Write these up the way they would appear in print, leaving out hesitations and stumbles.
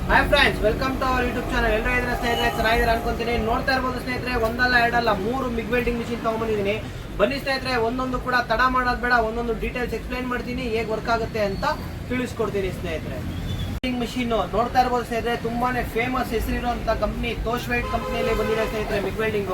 Hi friends, welcome to our YouTube channel. ಎಲ್ಲರೂ ಇದನ್ನ ಸ್ನೇಹಿತರೆ ಚೆನ್ನಾಗಿದ್ದೀರಾ ಅನ್ಕೊಂತೀನಿ. ನೋಡ್ತಾ ಇರಬಹುದು ಸ್ನೇಹಿತರೆ, ಒಂದಲ್ಲ ಎರಡಲ್ಲ ಮೂರು ಮಿಗ್ ವೆಲ್ಡಿಂಗ್ ಮಿಷಿನ್ ತಗೊಂಡ್ಬಂದಿದ್ದೀನಿ. ಬನ್ನಿ ಸ್ನೇಹಿತರೆ, ಒಂದೊಂದು ಕೂಡ ತಡ ಮಾಡೋದು ಬೇಡ, ಒಂದೊಂದು ಡೀಟೇಲ್ಸ್ ಎಕ್ಸ್ಪ್ಲೈನ್ ಮಾಡ್ತೀನಿ, ಹೇಗೆ ವರ್ಕ್ ಆಗುತ್ತೆ ಅಂತ ತಿಳಿಸ್ಕೊಡ್ತೀನಿ ಸ್ನೇಹಿತರೆ. ವೆಲ್ಡಿಂಗ್ ಮಿಷಿನ್ ನೋಡ್ತಾ ಇರಬಹುದು ಸ್ನೇಹಿತರೆ, ತುಂಬಾನೇ ಫೇಮಸ್ ಹೆಸರಿರುವಂತ ಕಂಪನಿ ತೋಶ್ ವೈಟ್ ಕಂಪನಿಯಲ್ಲಿ ಬಂದಿದೆ ಸ್ನೇಹಿತರೆ ಮಿಗ್ ವೆಲ್ಡಿಂಗ್.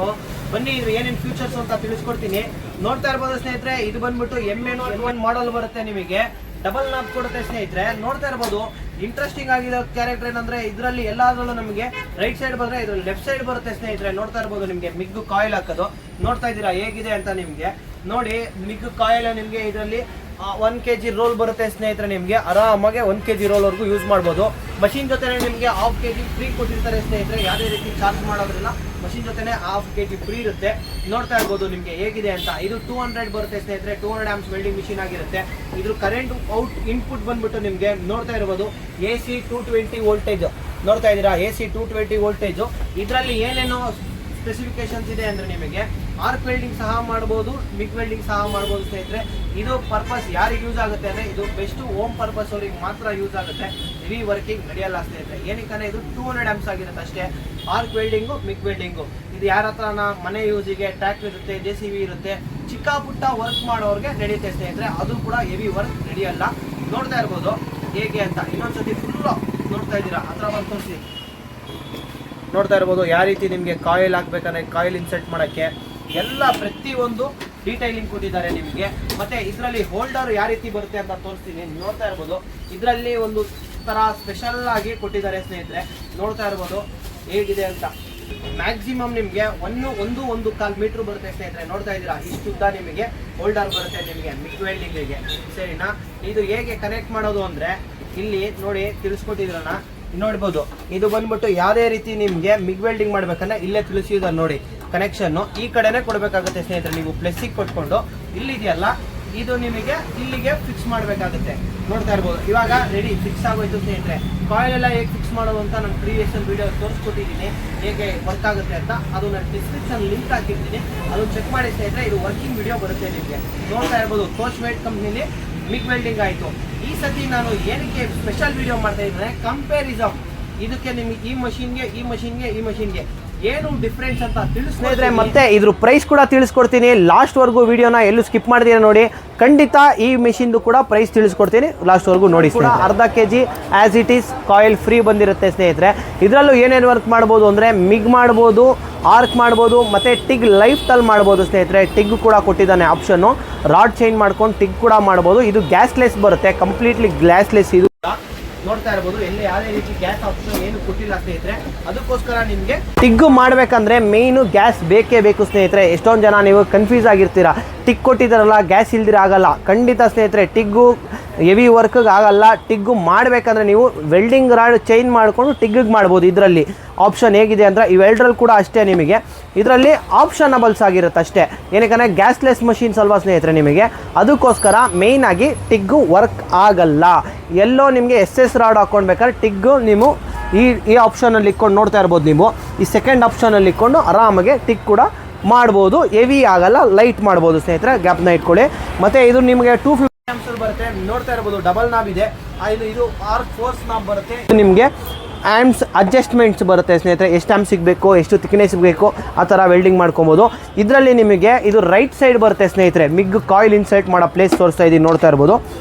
ಬನ್ನಿ ಇದು ಏನೇನು ಫ್ಯೂಚರ್ಸ್ ಅಂತ ತಿಳಿಸ್ಕೊಡ್ತೀನಿ. ನೋಡ್ತಾ ಇರಬಹುದು ಸ್ನೇಹಿತರೆ, ಇದು ಬಂದ್ಬಿಟ್ಟು MN1 ಮಾಡಲ್ ಬರುತ್ತೆ, ನಿಮಗೆ ಡಬಲ್ ನಾಬ್ ಕೊಡುತ್ತೆ ಸ್ನೇಹಿತರೆ. ನೋಡ್ತಾ ಇರಬಹುದು ಇಂಟ್ರೆಸ್ಟಿಂಗ್ ಆಗಿರೋ ಕ್ಯಾರೆಕ್ಟರ್ ಏನಂದ್ರೆ ಇದರಲ್ಲಿ ಎಲ್ಲಾದ್ರಲ್ಲೂ ನಮಗೆ ರೈಟ್ ಸೈಡ್ ಬಂದ್ರೆ ಇದು ಲೆಫ್ಟ್ ಸೈಡ್ ಬರುತ್ತೆ ಸ್ನೇಹಿತರೆ. ನೋಡ್ತಾ ಇರಬಹುದು ನಿಮಗೆ ಮಿಗ್ ಕಾಯಿಲ್ ಹಾಕೋದು ನೋಡ್ತಾ ಇದ್ದೀರಾ ಹೇಗಿದೆ ಅಂತ. ನಿಮಗೆ ನೋಡಿ ಮಿಗ್ ಕಾಯಿಲ್ ನಿಮಗೆ ಇದರಲ್ಲಿ 1 kg ರೋಲ್ ಬರುತ್ತೆ ಸ್ನೇಹಿತರೆ. ನಿಮಗೆ ಆರಾಮಾಗಿ 1 kg ರೋಲ್ ವರೆಗೂ ಯೂಸ್ ಮಾಡ್ಬೋದು. ಮಷಿನ್ ಜೊತೆ ನಿಮಗೆ 1/2 kg ಫ್ರೀ ಕೊಟ್ಟಿರ್ತಾರೆ ಸ್ನೇಹಿತರೆ. ಯಾವುದೇ ರೀತಿ ಚಾರ್ಜ್ ಮಾಡೋದ್ರಲ್ಲ, ಮಷಿನ್ ಜೊತೆನೆ 1/2 kg ಫ್ರೀ ಇರುತ್ತೆ. ನೋಡ್ತಾ ಇರ್ಬೋದು ನಿಮಗೆ ಹೇಗಿದೆ ಅಂತ. ಇದು 200 ಬರುತ್ತೆ ಸ್ನೇಹಿತರೆ, 200 ಆಂಪ್ಸ್ ವೆಲ್ಡಿಂಗ್ ಮಿಷಿನ್ ಆಗಿರುತ್ತೆ. ಇದ್ರ ಕರೆಂಟ್ ಔಟ್ ಇನ್ಪುಟ್ ಬಂದ್ಬಿಟ್ಟು ನಿಮಗೆ ನೋಡ್ತಾ ಇರ್ಬೋದು AC 220 ವೋಲ್ಟೇಜ್. ನೋಡ್ತಾ ಇದ್ದೀರಾ AC 220 ವೋಲ್ಟೇಜ್. ಇದರಲ್ಲಿ ಏನೇನೋ ಸ್ಪೆಸಿಫಿಕೇಶನ್ಸ್ ಇದೆ ಅಂದ್ರೆ ನಿಮಗೆ ಆರ್ಕ್ ವೆಲ್ಡಿಂಗ್ ಸಹ ಮಾಡ್ಬೋದು, ಮಿಗ್ ವೆಲ್ಡಿಂಗ್ ಸಹ ಮಾಡ್ಬೋದು ಸ್ನೇಹಿತರೆ. ಇದು ಪರ್ಪಸ್ ಯಾರಿಗೆ ಯೂಸ್ ಆಗುತ್ತೆ ಅಂದ್ರೆ ಇದು ಬೆಸ್ಟ್ ಹೋಮ್ ಪರ್ಪಸ್ ಅವ್ರಿಗೆ ಮಾತ್ರ ಯೂಸ್ ಆಗುತ್ತೆ. ಹೆವಿ ವರ್ಕಿಂಗ್ ನಡೆಯಲ್ಲ ಸ್ನೇಹಿತರೆ. ಏನಕ್ಕೆ ಇದು 200 ಆಂಪ್ಸ್ ಆಗಿರುತ್ತೆ ಅಷ್ಟೇ. ಆರ್ಕ್ ವೆಲ್ಡಿಂಗು, ಮಿಗ್ ವೆಲ್ಡಿಂಗು ಇದು ಯಾರ ಹತ್ರನ ಮನೆ ಯೂಸಿಗೆ ಟ್ರ್ಯಾಕ್ಟರ್ ಇರುತ್ತೆ, JCB ಇರುತ್ತೆ, ಚಿಕ್ಕ ಪುಟ್ಟ ವರ್ಕ್ ಮಾಡೋರಿಗೆ ನಡೆಯುತ್ತೆ ಸ್ನೇಹಿತರೆ. ಅದು ಕೂಡ ಹೆವಿ ವರ್ಕ್ ನಡೆಯಲ್ಲ. ನೋಡ್ತಾ ಇರ್ಬೋದು ಹೇಗೆ ಅಂತ. ಇನ್ನೊಂದ್ಸತಿ ಫುಲ್ ನೋಡ್ತಾ ಇದ್ದೀರಾ, ಹತ್ರ ಬಂದು ತೋರಿಸಿ. ನೋಡ್ತಾ ಇರ್ಬೋದು ಯಾವ ರೀತಿ ನಿಮಗೆ ಕಾಯಿಲ್ ಹಾಕ್ಬೇಕಂದ್ರೆ ಕಾಯಿಲ್ ಇನ್ಸರ್ಟ್ ಮಾಡೋಕ್ಕೆ ಎಲ್ಲ ಪ್ರತಿಯೊಂದು ಡೀಟೈಲಿಂಗ್ ಕೊಟ್ಟಿದ್ದಾರೆ ನಿಮಗೆ. ಮತ್ತೆ ಇದರಲ್ಲಿ ಹೋಲ್ಡರ್ ಯಾವ ರೀತಿ ಬರುತ್ತೆ ಅಂತ ತೋರಿಸ್ತೀನಿ. ನೋಡ್ತಾ ಇರ್ಬೋದು ಇದರಲ್ಲಿ ಒಂದು ಥರ ಸ್ಪೆಷಲ್ ಆಗಿ ಕೊಟ್ಟಿದ್ದಾರೆ ಸ್ನೇಹಿತರೆ. ನೋಡ್ತಾ ಇರ್ಬೋದು ಹೇಗಿದೆ ಅಂತ. ಮ್ಯಾಕ್ಸಿಮಮ್ ನಿಮಗೆ 1.25 ಮೀಟರ್ ಬರುತ್ತೆ ಸ್ನೇಹಿತರೆ. ನೋಡ್ತಾ ಇದ್ದೀರಾ ಇಷ್ಟುದ್ದ ನಿಮಗೆ ಹೋಲ್ಡರ್ ಬರುತ್ತೆ ನಿಮಗೆ ಮಿಗ್ ವೆಲ್ಡಿಂಗಿಗೆ. ಸರಿನಾ? ಇದು ಹೇಗೆ ಕನೆಕ್ಟ್ ಮಾಡೋದು ಅಂದರೆ ಇಲ್ಲಿ ನೋಡಿ ತಿಳಿಸ್ಕೊಟ್ಟಿದ್ರಣ್ಣ, ನೋಡ್ಬೋದು. ಇದು ಬಂದ್ಬಿಟ್ಟು ಯಾವುದೇ ರೀತಿ ನಿಮಗೆ ಮಿಗ್ ವೆಲ್ಡಿಂಗ್ ಮಾಡ್ಬೇಕಂದ್ರೆ ಇಲ್ಲೇ ತಿಳಿಸಿದ್ದಾರೆ ನೋಡಿ. ಕನೆಕ್ಷನ್ನು ಈ ಕಡೆನೇ ಕೊಡಬೇಕಾಗುತ್ತೆ ಸ್ನೇಹಿತರೆ. ನೀವು ಪ್ಲಸ್ಸಿಗೆ ಕೊಟ್ಕೊಂಡು ಇಲ್ಲಿದೆಯಲ್ಲ ಇದು ನಿಮಗೆ ಇಲ್ಲಿಗೆ ಫಿಕ್ಸ್ ಮಾಡಬೇಕಾಗುತ್ತೆ. ನೋಡ್ತಾ ಇರ್ಬೋದು ಇವಾಗ ರೆಡಿ ಫಿಕ್ಸ್ ಆಗೋಯ್ತು ಸ್ನೇಹಿತರೆ. ಕಾಯಿಲ್ ಎಲ್ಲ ಹೇಗೆ ಫಿಕ್ಸ್ ಮಾಡೋದು ಅಂತ ನಾನು ಪ್ರೀವಿಯಸ್ ವಿಡಿಯೋ ತೋರಿಸ್ಕೊಟ್ಟಿದ್ದೀನಿ, ಹೇಗೆ ವರ್ಕ್ ಆಗುತ್ತೆ ಅಂತ. ಅದು ನಾನು ಡಿಸ್ಕ್ರಿಪ್ಷನ್ ಲಿಂಕ್ ಹಾಕಿರ್ತೀನಿ, ಅದು ಚೆಕ್ ಮಾಡಿ ಸ್ನೇಹಿತರೆ. ಇದು ವರ್ಕಿಂಗ್ ವಿಡಿಯೋ ಬರುತ್ತೆ ನಿಮಗೆ. ನೋಡ್ತಾ ಇರ್ಬೋದು ತೋಶ್ ವೈಟ್ ಕಂಪ್ನಿಲಿ ಮಿಗ್ ವೆಲ್ಡಿಂಗ್ ಆಯಿತು. ಈ ಸತಿ ನಾನು ಏನಕ್ಕೆ ಸ್ಪೆಷಲ್ ವಿಡಿಯೋ ಮಾಡ್ತಾ ಇದ್ದೇನೆ, ಕಂಪ್ಯಾರಿಸಮ್ ಇದಕ್ಕೆ ನಿಮಗೆ ಈ ಮಷಿನ್ಗೆ ಏನು ಡಿಫ್ರೆನ್ಸ್ ಅಂತ ತಿಳಿಸ್ಕೊಡ್ತೀನಿ. ಮತ್ತೆ ಇದ್ರ ಪ್ರೈಸ್ ಕೂಡ ತಿಳಿಸ್ಕೊಡ್ತೀನಿ. ಲಾಸ್ಟ್ವರೆಗೂ ವಿಡಿಯೋನ ಎಲ್ಲೂ ಸ್ಕಿಪ್ ಮಾಡಿದೀರ ನೋಡಿ. ಖಂಡಿತ ಈ ಮೆಷಿನ್ದು ಕೂಡ ಪ್ರೈಸ್ ತಿಳಿಸ್ಕೊಡ್ತೀನಿ, ಲಾಸ್ಟ್ವರೆಗೂ ನೋಡಿ. ಅರ್ಧ kg as it is coil free ಬಂದಿರುತ್ತೆ ಸ್ನೇಹಿತರೆ. ಇದರಲ್ಲೂ ಏನೇನು ವರ್ಕ್ ಮಾಡ್ಬೋದು ಅಂದರೆ ಮಿಗ್ ಮಾಡ್ಬೋದು, ಆರ್ಕ್ ಮಾಡ್ಬೋದು, ಮತ್ತು ಟಿಗ್ ಲೈಫ್ ಟಲ್ ಮಾಡ್ಬೋದು ಸ್ನೇಹಿತರೆ. ಟಿಗ್ ಕೂಡ ಕೊಟ್ಟಿದ್ದಾನೆ ಆಪ್ಷನ್ನು. ರಾಡ್ ಚೇಂಜ್ ಮಾಡ್ಕೊಂಡು ಟಿಗ್ ಕೂಡ ಮಾಡ್ಬೋದು. ಇದು ಗ್ಯಾಸ್ಲೆಸ್ ಬರುತ್ತೆ, ಕಂಪ್ಲೀಟ್ಲಿ ಗ್ಯಾಸ್ಲೆಸ್. ಇದು ನೋಡ್ತಾ ಇರ್ಬೋದು ಎಲ್ಲಿ ಯಾವುದೇ ರೀತಿ ಗ್ಯಾಸ್ ಆಪ್ಷನ್ ಏನು ಕೊಟ್ಟಿಲ್ಲ ಸ್ನೇಹಿತರೆ. ಅದಕ್ಕೋಸ್ಕರ ನಿಮಗೆ ಟಿಗ್ ಮಾಡಬೇಕಂದ್ರೆ ಮೇಯ್ನು ಗ್ಯಾಸ್ ಬೇಕೇ ಬೇಕು ಸ್ನೇಹಿತರೆ. ಎಷ್ಟೊಂದು ಜನ ನೀವು ಕನ್ಫ್ಯೂಸ್ ಆಗಿರ್ತೀರಾ, ಟಿಗ್ ಕೊಟ್ಟಿದ್ದಾರಲ್ಲ ಗ್ಯಾಸ್ ಇಲ್ದಿರ ಆಗಲ್ಲ. ಖಂಡಿತ ಸ್ನೇಹಿತರೆ, ಟಿಗ್ಗು ಹೆವಿ ವರ್ಕ್ಗೆ ಆಗಲ್ಲ. ಟಿಗ್ಗು ಮಾಡಬೇಕಂದ್ರೆ ನೀವು ವೆಲ್ಡಿಂಗ್ ರಾಡ್ ಚೇಂಜ್ ಮಾಡಿಕೊಂಡು ಟಿಗ್ಗಿಗೆ ಮಾಡ್ಬೋದು. ಇದರಲ್ಲಿ ಆಪ್ಷನ್ ಹೇಗಿದೆ ಅಂದರೆ ಇವೆರಡರಲ್ಲಿ ಕೂಡ ಅಷ್ಟೇ, ನಿಮಗೆ ಇದರಲ್ಲಿ ಆಪ್ಷನಬಲ್ಸ್ ಆಗಿರುತ್ತೆ ಅಷ್ಟೇ. ಏನಕ್ಕೆ ಗ್ಯಾಸ್ಲೆಸ್ ಮಷೀನ್ಸ್ ಅಲ್ವಾ ಸ್ನೇಹಿತರೆ ನಿಮಗೆ. ಅದಕ್ಕೋಸ್ಕರ ಮೇಯ್ನಾಗಿ ಟಿಗ್ಗು ವರ್ಕ್ ಆಗಲ್ಲ. ಎಲ್ಲೋ ನಿಮಗೆ SS ರಾಡ್ ಹಾಕ್ಕೊಳ್ಬೇಕಾದ್ರೆ ಟಿಗ್ಗು ನೀವು ಈ ಆಪ್ಷನಲ್ಲಿ ಇಟ್ಕೊಂಡು ನೋಡ್ತಾ ಇರ್ಬೋದು. ನೀವು ಈ ಸೆಕೆಂಡ್ ಆಪ್ಷನಲ್ಲಿ ಇಟ್ಕೊಂಡು ಆರಾಮಾಗಿ ಟಿಗ್ ಕೂಡ ಮಾಡ್ಬೋದು. ಹೆವಿ ಆಗಲ್ಲ, ಲೈಟ್ ಮಾಡ್ಬೋದು ಸ್ನೇಹಿತರೆ. ಗ್ಯಾಪ್ನ ಇಟ್ಕೊಳ್ಳಿ. ಮತ್ತು ಇದು ನಿಮಗೆ 250 ಆಂಪ್ಸ್ ಬರುತ್ತೆ. ನೋಡ್ತಾ ಇರ್ಬೋದು ಡಬಲ್ ನಾಬ್ ಇದೆ. ಇದು ಆರ್ಕ್ ಫೋರ್ಸ್ ನಾಬ್ ಬರುತ್ತೆ. ನಿಮಗೆ ಆ್ಯಮ್ಸ್ ಅಡ್ಜಸ್ಟ್ಮೆಂಟ್ಸ್ ಬರುತ್ತೆ ಸ್ನೇಹಿತರೆ. ಎಷ್ಟು ಆ್ಯಮ್ಸ್ ಸಿಗಬೇಕು, ಎಷ್ಟು ಥಿಕ್ನೆಸ್ ಸಿಗಬೇಕು, ಆ ಥರ ವೆಲ್ಡಿಂಗ್ ಮಾಡ್ಕೊಬೋದು. ಇದರಲ್ಲಿ ನಿಮಗೆ ಇದು ರೈಟ್ ಸೈಡ್ ಬರುತ್ತೆ ಸ್ನೇಹಿತರೆ. ಮಿಗ್ ಕಾಯಿಲ್ ಇನ್ಸರ್ಟ್ ಮಾಡೋ ಪ್ಲೇಸ್ ತೋರಿಸ್ತಾ ಇದ್ದೀನಿ. ನೋಡ್ತಾ ಇರ್ಬೋದು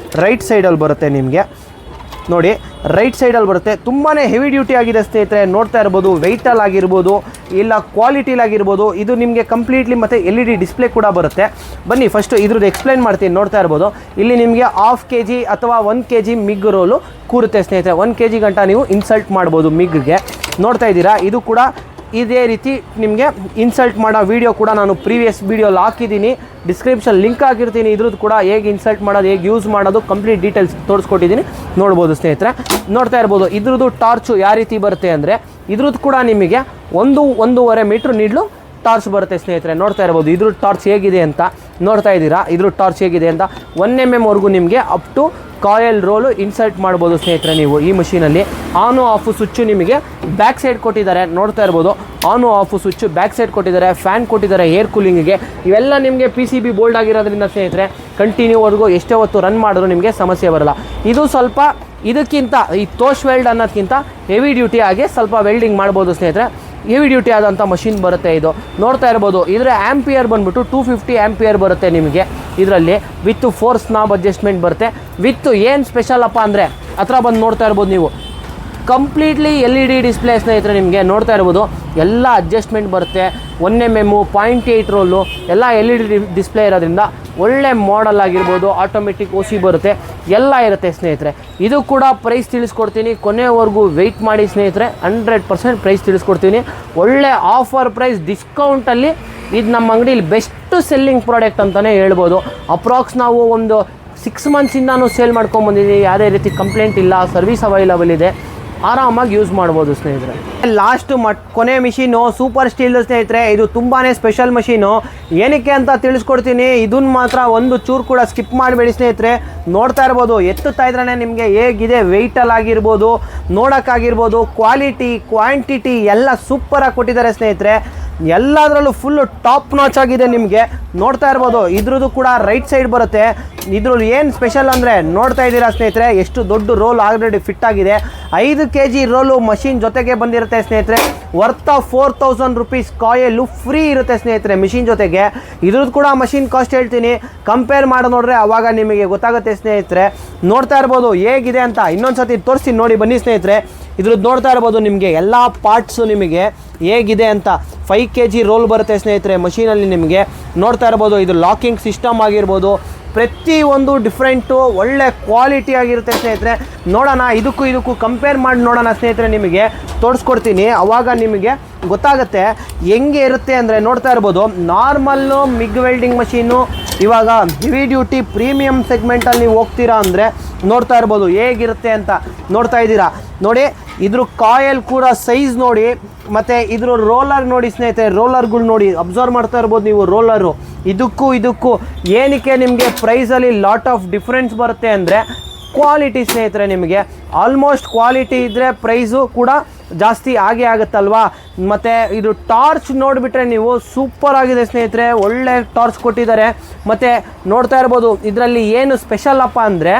ರೈಟ್ ಸೈಡಲ್ಲಿ ಬರುತ್ತೆ ನಿಮಗೆ. ನೋಡಿ ರೈಟ್ ಸೈಡಲ್ಲಿ ಬರುತ್ತೆ. ತುಂಬಾ ಹೆವಿ ಡ್ಯೂಟಿ ಆಗಿದೆ ಸ್ನೇಹಿತರೆ. ನೋಡ್ತಾ ಇರ್ಬೋದು ವೆಯ್ಟಲ್ಲಿ ಆಗಿರ್ಬೋದು, ಇಲ್ಲ ಕ್ವಾಲಿಟಿಲಾಗಿರ್ಬೋದು. ಇದು ನಿಮಗೆ ಕಂಪ್ಲೀಟ್ಲಿ ಮತ್ತು LED ಡಿಸ್ಪ್ಲೇ ಕೂಡ ಬರುತ್ತೆ. ಬನ್ನಿ ಫಸ್ಟು ಇದ್ರದ್ದು ಎಕ್ಸ್ಪ್ಲೈನ್ ಮಾಡ್ತೀನಿ. ನೋಡ್ತಾ ಇರ್ಬೋದು ಇಲ್ಲಿ ನಿಮಗೆ 1/2 kg ಅಥವಾ 1 kg ಮಿಗ್ ರೋಲು ಕೂರುತ್ತೆ ಸ್ನೇಹಿತರೆ. 1 kg ಗಂಟ ನೀವು ಇನ್ಸಲ್ಟ್ ಮಾಡ್ಬೋದು ಮಿಗ್ಗೆ. ನೋಡ್ತಾ ಇದ್ದೀರಾ ಇದು ಕೂಡ ಇದೇ ರೀತಿ ನಿಮಗೆ ಇನ್ಸಲ್ಟ್ ಮಾಡೋ ವೀಡಿಯೋ ಕೂಡ ನಾನು ಪ್ರೀವಿಯಸ್ ವೀಡಿಯೋಲ್ಲಿ ಹಾಕಿದ್ದೀನಿ. ಡಿಸ್ಕ್ರಿಪ್ಷನ್ ಲಿಂಕ್ ಹಾಕಿರ್ತೀನಿ. ಇದ್ರದ್ದು ಕೂಡ ಹೇಗೆ ಇನ್ಸಲ್ಟ್ ಮಾಡೋದು, ಹೇಗೆ ಯೂಸ್ ಮಾಡೋದು ಕಂಪ್ಲೀಟ್ ಡೀಟೇಲ್ಸ್ ತೋರಿಸ್ಕೊಟ್ಟಿದ್ದೀನಿ, ನೋಡ್ಬೋದು ಸ್ನೇಹಿತರೆ. ನೋಡ್ತಾ ಇರ್ಬೋದು ಇದ್ರದ್ದು ಟಾರ್ಚು ಯಾವ ರೀತಿ ಬರುತ್ತೆ ಅಂದರೆ ಇದ್ರದ್ದು ಕೂಡ ನಿಮಗೆ 1.5 ಮೀಟ್ರ್ ನೀಡ್ಲು ಟಾರ್ಚ್ ಬರುತ್ತೆ ಸ್ನೇಹಿತರೆ. ನೋಡ್ತಾ ಇರ್ಬೋದು ಇದ್ರ ಟಾರ್ಚ್ ಹೇಗಿದೆ ಅಂತ. ನೋಡ್ತಾ ಇದ್ದೀರಾ ಇದ್ರ ಟಾರ್ಚ್ ಹೇಗಿದೆ ಅಂತ. 1 mm ವರೆಗೂ ನಿಮಗೆ up to coil roll insert ಮಾಡ್ಬೋದು ಸ್ನೇಹಿತರೆ ನೀವು ಈ ಮಷೀನಲ್ಲಿ. ಆನು ಆಫು ಸ್ವಿಚ್ಚು ನಿಮಗೆ ಬ್ಯಾಕ್ ಸೈಡ್ ಕೊಟ್ಟಿದ್ದಾರೆ. ನೋಡ್ತಾ ಇರ್ಬೋದು on off switch back side ಕೊಟ್ಟಿದ್ದಾರೆ. ಫ್ಯಾನ್ ಕೊಟ್ಟಿದ್ದಾರೆ ಏರ್ ಕೂಲಿಂಗಿಗೆ. ಇವೆಲ್ಲ ನಿಮಗೆ PCB ಬೋಲ್ಡ್ ಆಗಿರೋದ್ರಿಂದ ಸ್ನೇಹಿತರೆ ಕಂಟಿನ್ಯೂವರೆಗೂ ಎಷ್ಟೇ ಹೊತ್ತು ರನ್ ಮಾಡಿದ್ರು ನಿಮಗೆ ಸಮಸ್ಯೆ ಬರಲ್ಲ. ಇದು ಸ್ವಲ್ಪ ಇದಕ್ಕಿಂತ ಈ ತೋಷ್ ವೆಲ್ಡ್ ಅನ್ನೋದಕ್ಕಿಂತ ಹೆವಿ ಡ್ಯೂಟಿ ಆಗಿ ಸ್ವಲ್ಪ ವೆಲ್ಡಿಂಗ್ ಮಾಡ್ಬೋದು ಸ್ನೇಹಿತರೆ. ಹೆವಿ ಡ್ಯೂಟಿ ಆದಂಥ ಮಷಿನ್ ಬರುತ್ತೆ ಇದು. ನೋಡ್ತಾ ಇರ್ಬೋದು ಇದರ ಆ್ಯಂಪಿಯರ್ ಬಂದುಬಿಟ್ಟು 250 ಆ್ಯಂಪಿಯರ್ ಬರುತ್ತೆ ನಿಮಗೆ ಇದರಲ್ಲಿ. ವಿತ್ ಫೋರ್ಸ್ ನಾಬ್ ಅಡ್ಜಸ್ಟ್ಮೆಂಟ್ ಬರುತ್ತೆ. ವಿತ್ ಏನು ಸ್ಪೆಷಲ್ ಅಪ್ಪ ಅಂದರೆ ಹತ್ರ ಬಂದು ನೋಡ್ತಾ ಇರ್ಬೋದು ನೀವು, ಕಂಪ್ಲೀಟ್ಲಿ LED ಡಿಸ್ಪ್ಲೇ ಸ್ನೇಹಿತರೆ. ನಿಮಗೆ ನೋಡ್ತಾ ಇರ್ಬೋದು ಎಲ್ಲ ಅಡ್ಜಸ್ಟ್ಮೆಂಟ್ ಬರುತ್ತೆ. 1mm 0.8 ರೋಲು ಎಲ್ಲ LED ಡಿಸ್ಪ್ಲೇ ಇರೋದ್ರಿಂದ ಒಳ್ಳೆ ಮಾಡಲ್ ಆಗಿರ್ಬೋದು. ಆಟೋಮೆಟಿಕ್ OC ಬರುತ್ತೆ, ಎಲ್ಲ ಇರುತ್ತೆ ಸ್ನೇಹಿತರೆ. ಇದು ಕೂಡ ಪ್ರೈಸ್ ತಿಳಿಸ್ಕೊಡ್ತೀನಿ, ಕೊನೆವರೆಗೂ ವೆಯ್ಟ್ ಮಾಡಿ ಸ್ನೇಹಿತರೆ. 100% ಪ್ರೈಸ್ ತಿಳಿಸ್ಕೊಡ್ತೀನಿ. ಒಳ್ಳೆ ಆಫರ್ ಪ್ರೈಸ್ ಡಿಸ್ಕೌಂಟಲ್ಲಿ ಇದು ನಮ್ಮ ಅಂಗಡಿಲಿ ಬೆಸ್ಟ್ ಸೆಲ್ಲಿಂಗ್ ಪ್ರಾಡಕ್ಟ್ ಅಂತಲೇ ಹೇಳ್ಬೋದು. ಅಪ್ರಾಕ್ಸ್ ನಾವು ಒಂದು 6 ಮಂತ್ಸಿಂದನೂ ಸೇಲ್ ಮಾಡ್ಕೊಂಬಂದಿದ್ದೀವಿ. ಯಾವುದೇ ರೀತಿ ಕಂಪ್ಲೇಂಟ್ ಇಲ್ಲ, ಸರ್ವಿಸ್ ಅವೈಲಬಲ್ ಇದೆ, ಆರಾಮಾಗಿ ಯೂಸ್ ಮಾಡ್ಬೋದು ಸ್ನೇಹಿತರೆ. ಲಾಸ್ಟ್ ಕೊನೆ ಮಿಷಿನು ಸೂಪರ್ ಸ್ಟೀಲ್ ಸ್ನೇಹಿತರೆ. ಇದು ತುಂಬಾ ಸ್ಪೆಷಲ್ ಮಷೀನು. ಏನಕ್ಕೆ ಅಂತ ತಿಳಿಸ್ಕೊಡ್ತೀನಿ. ಇದನ್ನು ಮಾತ್ರ ಒಂದು ಚೂರು ಕೂಡ ಸ್ಕಿಪ್ ಮಾಡಬೇಡಿ ಸ್ನೇಹಿತರೆ. ನೋಡ್ತಾ ಇರ್ಬೋದು ಎತ್ತುತ್ತಾ ಇದ್ರೇ ನಿಮಗೆ ಹೇಗಿದೆ ವೆಯ್ಟಲ್ಲಿ ಆಗಿರ್ಬೋದು, ನೋಡೋಕ್ಕಾಗಿರ್ಬೋದು, ಕ್ವಾಲಿಟಿ ಕ್ವಾಂಟಿಟಿ ಎಲ್ಲ ಸೂಪರಾಗಿ ಕೊಟ್ಟಿದ್ದಾರೆ ಸ್ನೇಹಿತರೆ. ಎಲ್ಲದರಲ್ಲೂ ಫುಲ್ಲು ಟಾಪ್ ನಾಚ್ ಆಗಿದೆ ನಿಮಗೆ. ನೋಡ್ತಾ ಇರ್ಬೋದು ಇದ್ರದ್ದು ಕೂಡ ರೈಟ್ ಸೈಡ್ ಬರುತ್ತೆ. ಇದ್ರಲ್ಲಿ ಏನು ಸ್ಪೆಷಲ್ ಅಂದರೆ ನೋಡ್ತಾ ಇದ್ದೀರಾ ಸ್ನೇಹಿತರೆ, ಎಷ್ಟು ದೊಡ್ಡ ರೋಲ್ ಆಲ್ರೆಡಿ ಫಿಟ್ ಆಗಿದೆ. 5 kg ರೋಲು ಮಷಿನ್ ಜೊತೆಗೆ ಬಂದಿರುತ್ತೆ ಸ್ನೇಹಿತರೆ. ವರ್ತ್ ಆಫ್ 4000 ರೂಪೀಸ್ ಕಾಯಲು ಫ್ರೀ ಇರುತ್ತೆ ಸ್ನೇಹಿತರೆ ಮಿಷಿನ್ ಜೊತೆಗೆ. ಇದ್ರದ್ದು ಕೂಡ ಮಷಿನ್ ಕಾಸ್ಟ್ ಹೇಳ್ತೀನಿ, ಕಂಪೇರ್ ಮಾಡಿ ನೋಡ್ರೆ ಅವಾಗ ನಿಮಗೆ ಗೊತ್ತಾಗುತ್ತೆ ಸ್ನೇಹಿತರೆ. ನೋಡ್ತಾ ಇರ್ಬೋದು ಹೇಗಿದೆ ಅಂತ. ಇನ್ನೊಂದು ಸತಿ ತೋರಿಸಿ ನೋಡಿ ಬನ್ನಿ ಸ್ನೇಹಿತರೆ. ಇದ್ರದ್ದು ನೋಡ್ತಾ ಇರ್ಬೋದು ನಿಮಗೆ ಎಲ್ಲ ಪಾರ್ಟ್ಸು ನಿಮಗೆ ಹೇಗಿದೆ ಅಂತ. 5 kg ರೋಲ್ ಬರುತ್ತೆ ಸ್ನೇಹಿತರೆ ಮಷೀನಲ್ಲಿ ನಿಮಗೆ. ನೋಡ್ತಾ ಇರ್ಬೋದು ಇದು ಲಾಕಿಂಗ್ ಸಿಸ್ಟಮ್ ಆಗಿರ್ಬೋದು, ಪ್ರತಿಯೊಂದು ಡಿಫ್ರೆಂಟು ಒಳ್ಳೆ ಕ್ವಾಲಿಟಿ ಆಗಿರುತ್ತೆ ಸ್ನೇಹಿತರೆ. ನೋಡೋಣ ಇದಕ್ಕೂ ಕಂಪೇರ್ ಮಾಡಿ ನೋಡೋಣ ಸ್ನೇಹಿತರೆ. ನಿಮಗೆ ತೋರಿಸ್ಕೊಡ್ತೀನಿ, ಆವಾಗ ನಿಮಗೆ ಗೊತ್ತಾಗುತ್ತೆ ಹೆಂಗೆ ಇರುತ್ತೆ ಅಂದರೆ. ನೋಡ್ತಾ ಇರ್ಬೋದು ನಾರ್ಮಲ್ಲು ಮಿಗ್ ವೆಲ್ಡಿಂಗ್ ಮಷೀನು, ಇವಾಗ ಹೆವಿ ಡ್ಯೂಟಿ ಪ್ರೀಮಿಯಂ ಸೆಗ್ಮೆಂಟಲ್ಲಿ ನೀವು ಹೋಗ್ತೀರಾ ಅಂದರೆ ನೋಡ್ತಾ ಇರ್ಬೋದು ಹೇಗಿರುತ್ತೆ ಅಂತ. ನೋಡ್ತಾ ಇದ್ದೀರಾ ನೋಡಿ, ಇದ್ರ ಕಾಯಲ್ ಕೂಡ ಸೈಜ್ ನೋಡಿ, ಮತ್ತು ಇದ್ರ ರೋಲರ್ ನೋಡಿ ಸ್ನೇಹಿತರೆ. ರೋಲರ್ಗಳು ನೋಡಿ, ಅಬ್ಸರ್ವ್ ಮಾಡ್ತಾ ಇರ್ಬೋದು ನೀವು ರೋಲರು. ಇದಕ್ಕೂ ಏನಕ್ಕೆ ನಿಮಗೆ ಪ್ರೈಸಲ್ಲಿ ಲಾಟ್ ಆಫ್ ಡಿಫ್ರೆನ್ಸ್ ಬರುತ್ತೆ ಅಂದರೆ ಕ್ವಾಲಿಟಿ ಸ್ನೇಹಿತರೆ. ನಿಮಗೆ ಆಲ್ಮೋಸ್ಟ್ ಕ್ವಾಲಿಟಿ ಇದ್ದರೆ ಪ್ರೈಸು ಕೂಡ ಜಾಸ್ತಿ ಆಗೇ ಆಗುತ್ತಲ್ವಾ. ಮತ್ತು ಇದು ಟಾರ್ಚ್ ನೋಡಿಬಿಟ್ರೆ ನೀವು ಸೂಪರ್ ಆಗಿದೆ ಸ್ನೇಹಿತರೆ, ಒಳ್ಳೆ ಟಾರ್ಚ್ ಕೊಟ್ಟಿದ್ದಾರೆ. ಮತ್ತು ನೋಡ್ತಾ ಇರ್ಬೋದು ಇದರಲ್ಲಿ ಏನು ಸ್ಪೆಷಲ್ ಅಪ್ಪ ಅಂದರೆ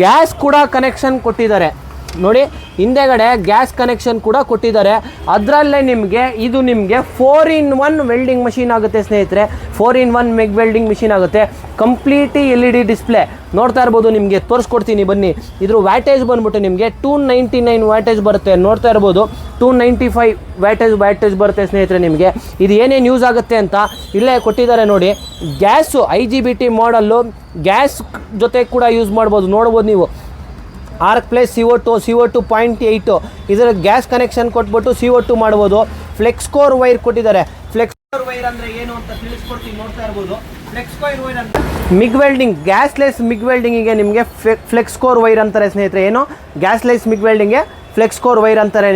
ಗ್ಯಾಸ್ ಕೂಡ ಕನೆಕ್ಷನ್ ಕೊಟ್ಟಿದ್ದಾರೆ ನೋಡಿ. ಹಿಂದೆಗಡೆ ಗ್ಯಾಸ್ ಕನೆಕ್ಷನ್ ಕೂಡ ಕೊಟ್ಟಿದ್ದಾರೆ. ಅದರಲ್ಲೇ ಇದು ನಿಮಗೆ 4-in-1 ವೆಲ್ಡಿಂಗ್ ಮಷೀನ್ ಆಗುತ್ತೆ ಸ್ನೇಹಿತರೆ. 4-in-1 ಮೆಗ್ ವೆಲ್ಡಿಂಗ್ ಮಿಷಿನ್ ಆಗುತ್ತೆ. ಕಂಪ್ಲೀಟಿ LED ಡಿಸ್ಪ್ಲೇ ನೋಡ್ತಾ ಇರ್ಬೋದು. ನಿಮಗೆ ತೋರಿಸ್ಕೊಡ್ತೀನಿ ಬನ್ನಿ. ಇದ್ರ ವ್ಯಾಟೇಜ್ ಬಂದ್ಬಿಟ್ಟು ನಿಮಗೆ 299 ವ್ಯಾಟೇಜ್ ಬರುತ್ತೆ. ನೋಡ್ತಾ ಇರ್ಬೋದು 295 ವ್ಯಾಟೇಜ್ ಬರುತ್ತೆ ಸ್ನೇಹಿತರೆ ನಿಮಗೆ. ಇದು ಏನೇನು ಯೂಸ್ ಆಗುತ್ತೆ ಅಂತ ಇಲ್ಲೇ ಕೊಟ್ಟಿದ್ದಾರೆ ನೋಡಿ. ಗ್ಯಾಸು IGBT ಮಾಡಲ್ಲು, ಗ್ಯಾಸ್ ಜೊತೆ ಕೂಡ ಯೂಸ್ ಮಾಡ್ಬೋದು. ನೋಡ್ಬೋದು ನೀವು ಆರ್ಕ್ ಪ್ಲಸ್ CO2 0.8 ಇದರ ಗ್ಯಾಸ್ ಕನೆಕ್ಷನ್ ಕೊಟ್ಬಿಟ್ಟು CO2 ಮಾಡ್ಬೋದು. ಫ್ಲೆಕ್ಸ್ಕೋರ್ ವೈರ್ ಕೊಟ್ಟಿದ್ದಾರೆ. ಫ್ಲೆಕ್ಸ್ಕೋರ್ ವೈರ್ ಅಂದರೆ ಏನು ಅಂತ ತಿಳಿಸ್ಕೊಡ್ತೀನಿ. ನೋಡ್ತಾ ಇರ್ಬೋದು ಫ್ಲೆಕ್ಸ್ಕೋರ್ ವೈರ್ ಅಂತ ಮಿಗ್ ವೆಲ್ಡಿಂಗ್, ಗ್ಯಾಸ್ಲೆಸ್ ಮಿಗ್ ವೆಲ್ಡಿಂಗಿಗೆ ನಿಮಗೆ ಫ್ಲೆಕ್ಸ್ಕೋರ್ ವೈರ್ ಅಂತಾರೆ ಸ್ನೇಹಿತರೆ. ಏನು ಗ್ಯಾಸ್ಲೆಸ್ ಮಿಗ್ ವೆಲ್ಡಿಂಗ್ಗೆ ಫ್ಲೆಕ್ಸ್ಕೋರ್ ವೈರ್ ಅಂತಾರೆ.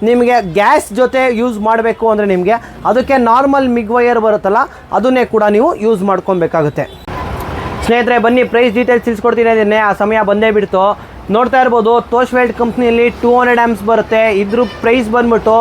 ನಿಮಗೆ ಗ್ಯಾಸ್ ಜೊತೆ ಯೂಸ್ ಮಾಡಬೇಕು ಅಂದರೆ ನಿಮಗೆ ಅದಕ್ಕೆ ನಾರ್ಮಲ್ ಮಿಗ್ ವೈರ್ ಬರುತ್ತಲ್ಲ, ಅದನ್ನೇ ಕೂಡ ನೀವು ಯೂಸ್ ಮಾಡ್ಕೊಬೇಕಾಗುತ್ತೆ ಸ್ನೇಹಿತರೆ. ಬನ್ನಿ ಪ್ರೈಸ್ ಡೀಟೇಲ್ಸ್ ತಿಳಿಸ್ಕೊಡ್ತೀನಿ ಅದನ್ನೇ, ಆ ಸಮಯ ಬಂದೇ ಬಿಡ್ತು. ನೋಡ್ತಾ ಇರ್ಬೋದು ತೋಷ್ ವೆಲ್ಡ್ ಕಂಪ್ನಿಯಲ್ಲಿ 200 amps ಬರುತ್ತೆ. ಇದ್ರ ಪ್ರೈಸ್ ಬಂದ್ಬಿಟ್ಟು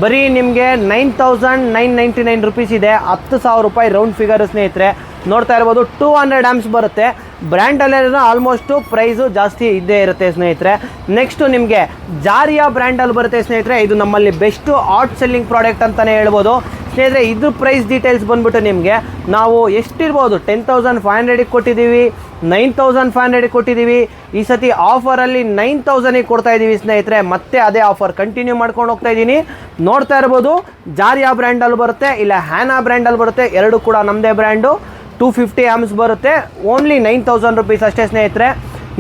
ಬರೀ ನಿಮಗೆ 9999 ರೂಪೀಸ್ ಇದೆ. 10,000 ರೂಪಾಯಿ ರೌಂಡ್ ಫಿಗರ್ ಸ್ನೇಹಿತರೆ. ನೋಡ್ತಾ ಇರ್ಬೋದು 200 amps ಬರುತ್ತೆ. ಬ್ರ್ಯಾಂಡಲ್ಲೆಲ್ಲ ಆಲ್ಮೋಸ್ಟು ಪ್ರೈಸು ಜಾಸ್ತಿ ಇದ್ದೇ ಇರುತ್ತೆ ಸ್ನೇಹಿತರೆ. ನೆಕ್ಸ್ಟು ನಿಮಗೆ ಜಾರಿಯಾ ಬ್ರ್ಯಾಂಡಲ್ಲಿ ಬರುತ್ತೆ ಸ್ನೇಹಿತರೆ. ಇದು ನಮ್ಮಲ್ಲಿ ಬೆಸ್ಟು ಆಟ್ ಸೆಲ್ಲಿಂಗ್ ಪ್ರಾಡಕ್ಟ್ ಅಂತಲೇ ಹೇಳ್ಬೋದು ಸ್ನೇಹಿತರೆ. ಇದು ಪ್ರೈಸ್ ಡೀಟೇಲ್ಸ್ ಬಂದ್ಬಿಟ್ಟು ನಿಮಗೆ ನಾವು ಎಷ್ಟಿರ್ಬೋದು 10,500ಗೆ ಕೊಟ್ಟಿದ್ದೀವಿ, 9,500ಗೆ ಕೊಟ್ಟಿದ್ದೀವಿ. ಈ ಸತಿ ಆಫರಲ್ಲಿ 9,000ಗೆ ಕೊಡ್ತಾ ಇದ್ದೀವಿ ಸ್ನೇಹಿತರೆ. ಮತ್ತೆ ಅದೇ ಆಫರ್ ಕಂಟಿನ್ಯೂ ಮಾಡ್ಕೊಂಡು ಹೋಗ್ತಾ ಇದ್ದೀನಿ. ನೋಡ್ತಾ ಇರ್ಬೋದು ಜಾರಿಯಾ ಬ್ರ್ಯಾಂಡಲ್ಲಿ ಬರುತ್ತೆ, ಇಲ್ಲ ಹ್ಯಾನಾ ಬ್ರ್ಯಾಂಡಲ್ಲಿ ಬರುತ್ತೆ. ಎರಡು ಕೂಡ ನಮ್ಮದೇ ಬ್ರ್ಯಾಂಡು. 250 amps ಬರುತ್ತೆ. ಓನ್ಲಿ 9,000 ರೂಪೀಸ್ ಅಷ್ಟೇ ಸ್ನೇಹಿತರೆ.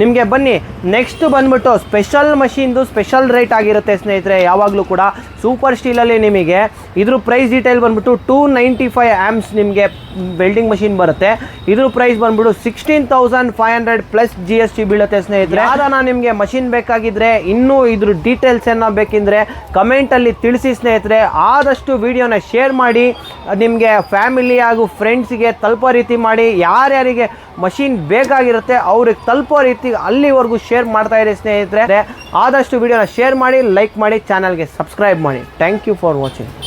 ನಿಮಗೆ ಬನ್ನಿ ನೆಕ್ಸ್ಟ್ ಬಂದ್ಬಿಟ್ಟು ಸ್ಪೆಷಲ್ ಮಷೀನ್ದು ಸ್ಪೆಷಲ್ ರೇಟ್ ಆಗಿರುತ್ತೆ ಸ್ನೇಹಿತರೆ. ಯಾವಾಗಲೂ ಕೂಡ ಸೂಪರ್ ಸ್ಟೀಲಲ್ಲಿ ನಿಮಗೆ ಇದ್ರ ಪ್ರೈಸ್ ಡೀಟೇಲ್ ಬಂದ್ಬಿಟ್ಟು 295 amps ನಿಮಗೆ ವೆಲ್ಡಿಂಗ್ ಮಷೀನ್ ಬರುತ್ತೆ. ಇದ್ರ ಪ್ರೈಸ್ ಬಂದ್ಬಿಟ್ಟು 16,500 ಪ್ಲಸ್ GST ಬೀಳುತ್ತೆ ಸ್ನೇಹಿತರೆ. ಅದನ್ನು ನಿಮಗೆ ಮಷೀನ್ ಬೇಕಾಗಿದ್ದರೆ, ಇನ್ನೂ ಇದ್ರ ಡೀಟೇಲ್ಸ್ ಏನೋ ಬೇಕಿದ್ರೆ ಕಮೆಂಟಲ್ಲಿ ತಿಳಿಸಿ ಸ್ನೇಹಿತರೆ. ಆದಷ್ಟು ವಿಡಿಯೋನ ಶೇರ್ ಮಾಡಿ, ನಿಮಗೆ ಫ್ಯಾಮಿಲಿ ಹಾಗೂ ಫ್ರೆಂಡ್ಸಿಗೆ ತಲುಪೋ ರೀತಿ ಮಾಡಿ. ಯಾರ್ಯಾರಿಗೆ ಮಷೀನ್ ಬೇಕಾಗಿರುತ್ತೆ ಅವ್ರಿಗೆ ತಲುಪೋ ರೀತಿ ಅಲ್ಲಿವರೆಗೂ ಶೇರ್ ಮಾಡ್ತಾ ಇರಿ ಸ್ನೇಹಿತರೆ. ಆದಷ್ಟು ವಿಡಿಯೋನ ಶೇರ್ ಮಾಡಿ, ಲೈಕ್ ಮಾಡಿ, ಚಾನಲ್ಗೆ ಸಬ್ಸ್ಕ್ರೈಬ್ ಮಾಡಿ. Thank you for watching.